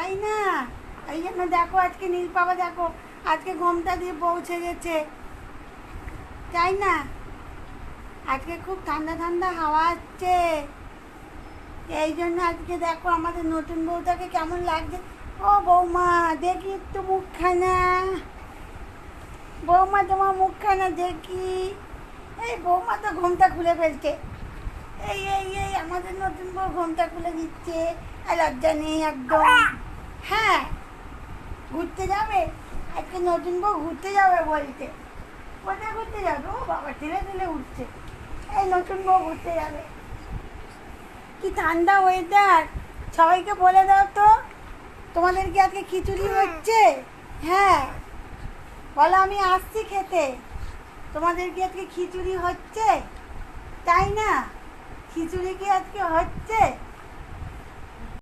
তাই না? এই জন্য দেখো আজকে নীল বাবা দেখো আজকে ঘোমটা দিয়ে পৌঁছে গেছে, তাই না? আজকে খুব ঠান্ডা ঠান্ডা হাওয়া আসছে, এই জন্য আজকে দেখো আমাদের নতুন বউটাকে কেমন লাগছে। ও বৌমা দেখি একটু মুখখানা, বৌমা তোমার মুখখানা দেখি। এই বৌমা তো ঘোমটা খুলে ফেলছে, এই এই এই আমাদের নতুন বউ ঘোমটা খুলে দিচ্ছে, আর লজ্জা নেই একদম। হ্যাঁ, ঘুরতে যাবে আজকে নতুন বউ, ঘুরতে যাবে বলতে। কোথায় ঘুরতে যাবে? ও বাবা ঠেলে ঠেলে উঠছে, এই নতুন বউ ঘুরতে যাবে। কি ঠান্ডা ওয়েদার, সবাইকে বলে দাও তো তোমাদের কি আজকে খিচুড়ি হচ্ছে? হ্যাঁ বলো, আমি আসছি খেতে। তোমাদের কি আজকে খিচুড়ি হচ্ছে? তাই না? খিচুড়ি কি আজকে হচ্ছে?